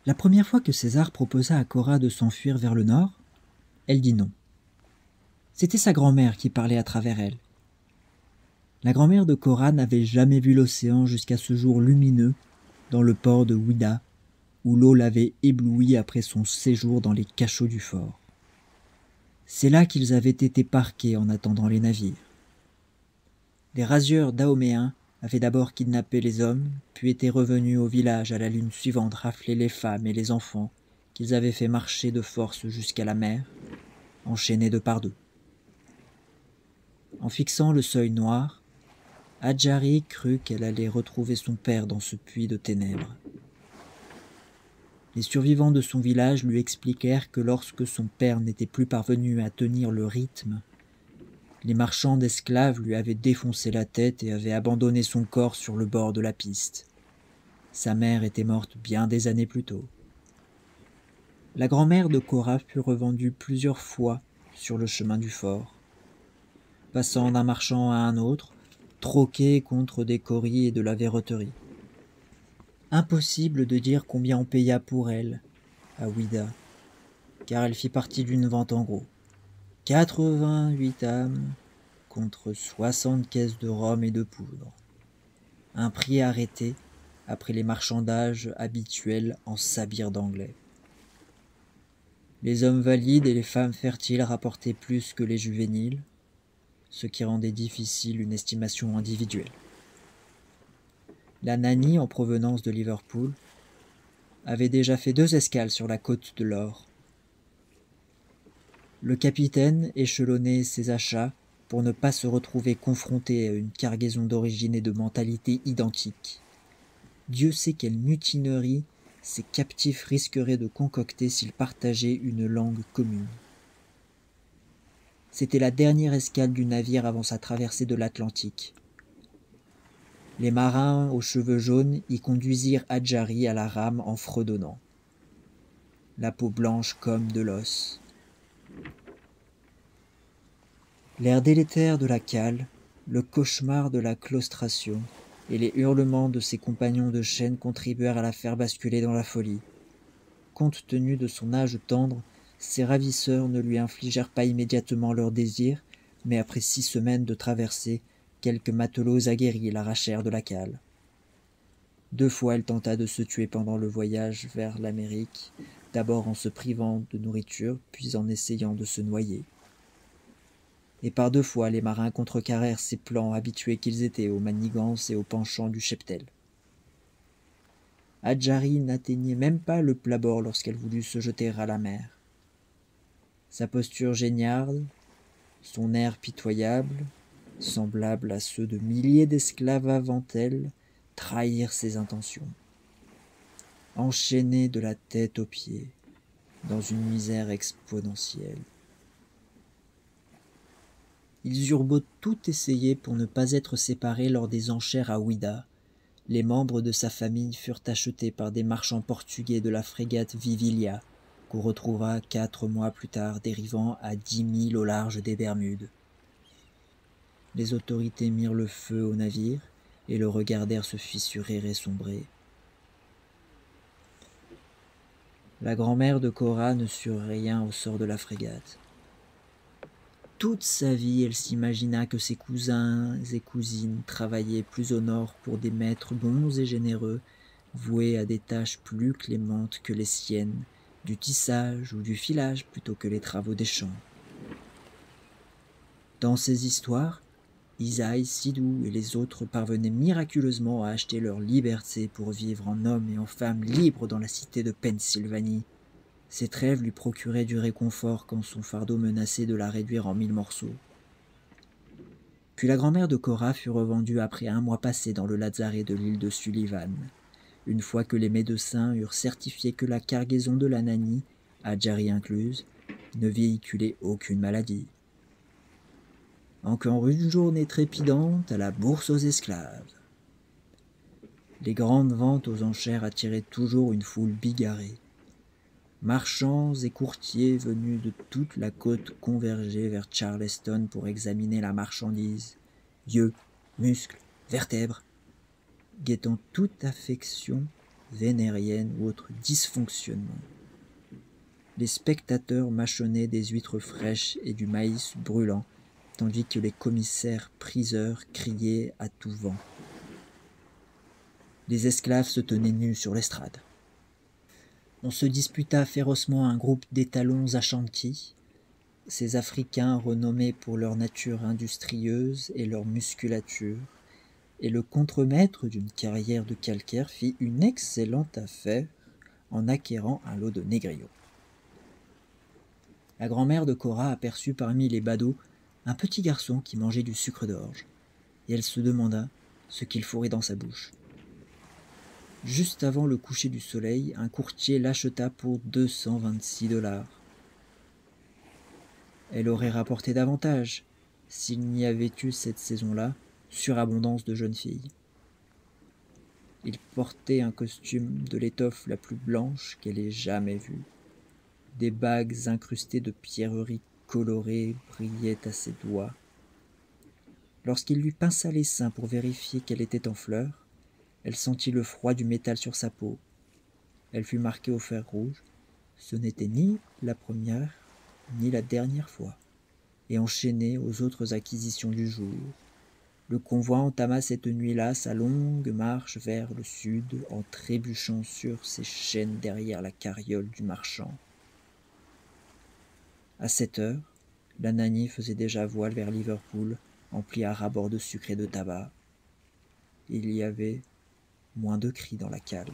La première fois que César proposa à Cora de s'enfuir vers le nord, elle dit non. C'était sa grand-mère qui parlait à travers elle. La grand-mère de Cora n'avait jamais vu l'océan jusqu'à ce jour lumineux dans le port de Ouida, où l'eau l'avait ébloui après son séjour dans les cachots du fort. C'est là qu'ils avaient été parqués en attendant les navires. Les rasieurs dahoméens avaient d'abord kidnappé les hommes, puis étaient revenus au village à la lune suivante rafler les femmes et les enfants qu'ils avaient fait marcher de force jusqu'à la mer, enchaînés de par deux. En fixant le seuil noir, Adjari crut qu'elle allait retrouver son père dans ce puits de ténèbres. Les survivants de son village lui expliquèrent que lorsque son père n'était plus parvenu à tenir le rythme, les marchands d'esclaves lui avaient défoncé la tête et avaient abandonné son corps sur le bord de la piste. Sa mère était morte bien des années plus tôt. La grand-mère de Cora fut revendue plusieurs fois sur le chemin du fort, passant d'un marchand à un autre, troquée contre des coris et de la verroterie. Impossible de dire combien on paya pour elle, à Ouida, car elle fit partie d'une vente en gros. 88 âmes contre 60 caisses de rhum et de poudre. Un prix arrêté après les marchandages habituels en sabir d'anglais. Les hommes valides et les femmes fertiles rapportaient plus que les juvéniles, ce qui rendait difficile une estimation individuelle. La Nanny, en provenance de Liverpool, avait déjà fait 2 escales sur la côte de l'Or. Le capitaine échelonnait ses achats pour ne pas se retrouver confronté à une cargaison d'origine et de mentalité identiques. Dieu sait quelle mutinerie ces captifs risqueraient de concocter s'ils partageaient une langue commune. C'était la dernière escale du navire avant sa traversée de l'Atlantique. Les marins aux cheveux jaunes y conduisirent Adjari à la rame en fredonnant, la peau blanche comme de l'os. L'air délétère de la cale, le cauchemar de la claustration et les hurlements de ses compagnons de chaîne contribuèrent à la faire basculer dans la folie. Compte tenu de son âge tendre, ses ravisseurs ne lui infligèrent pas immédiatement leur désir, mais après 6 semaines de traversée, quelques matelots aguerris l'arrachèrent de la cale. 2 fois elle tenta de se tuer pendant le voyage vers l'Amérique, d'abord en se privant de nourriture, puis en essayant de se noyer. Et par 2 fois les marins contrecarrèrent ces plans habitués qu'ils étaient aux manigances et aux penchants du cheptel. Adjari n'atteignait même pas le plat-bord lorsqu'elle voulut se jeter à la mer. Sa posture géniarde, son air pitoyable, semblable à ceux de milliers d'esclaves avant elle, trahirent ses intentions. Enchaînés de la tête aux pieds, dans une misère exponentielle. Ils eurent beau tout essayer pour ne pas être séparés lors des enchères à Ouida, les membres de sa famille furent achetés par des marchands portugais de la frégate Vivilia, qu'on retrouva 4 mois plus tard dérivant à 10 milles au large des Bermudes. Les autorités mirent le feu au navire et le regardèrent se fissurer et sombrer. La grand-mère de Cora ne sut rien au sort de la frégate. Toute sa vie, elle s'imagina que ses cousins et cousines travaillaient plus au nord pour des maîtres bons et généreux, voués à des tâches plus clémentes que les siennes, du tissage ou du filage plutôt que les travaux des champs. Dans ces histoires, Isaïe, Sidou et les autres parvenaient miraculeusement à acheter leur liberté pour vivre en hommes et en femmes libres dans la cité de Pennsylvanie. Ces trêves lui procuraient du réconfort quand son fardeau menaçait de la réduire en 1000 morceaux. Puis la grand-mère de Cora fut revendue après 1 mois passé dans le lazaret de l'île de Sullivan, une fois que les médecins eurent certifié que la cargaison de la Nanny, Adjari incluse, ne véhiculait aucune maladie. Encore une journée trépidante à la bourse aux esclaves. Les grandes ventes aux enchères attiraient toujours une foule bigarrée. Marchands et courtiers venus de toute la côte convergeaient vers Charleston pour examiner la marchandise, yeux, muscles, vertèbres, guettant toute affection vénérienne ou autre dysfonctionnement. Les spectateurs mâchonnaient des huîtres fraîches et du maïs brûlant, tandis que les commissaires priseurs criaient à tout vent. Les esclaves se tenaient nus sur l'estrade. On se disputa férocement un groupe d'étalons Ashanti, ces Africains renommés pour leur nature industrieuse et leur musculature, et le contremaître d'une carrière de calcaire fit une excellente affaire en acquérant un lot de négriaux. La grand-mère de Cora aperçut parmi les badauds un petit garçon qui mangeait du sucre d'orge, et elle se demanda ce qu'il fourrait dans sa bouche. Juste avant le coucher du soleil, un courtier l'acheta pour 226 $. Elle aurait rapporté davantage s'il n'y avait eu cette saison-là surabondance de jeunes filles. Il portait un costume de l'étoffe la plus blanche qu'elle ait jamais vue. Des bagues incrustées de pierreries colorées brillaient à ses doigts. Lorsqu'il lui pinça les seins pour vérifier qu'elle était en fleurs, elle sentit le froid du métal sur sa peau. Elle fut marquée au fer rouge. Ce n'était ni la première ni la dernière fois. Et enchaînée aux autres acquisitions du jour, le convoi entama cette nuit-là sa longue marche vers le sud en trébuchant sur ses chaînes derrière la carriole du marchand. À 7 heures, l'Ananie faisait déjà voile vers Liverpool, emplie à ras-bord de sucre et de tabac. Il y avait moins de cris dans la cale.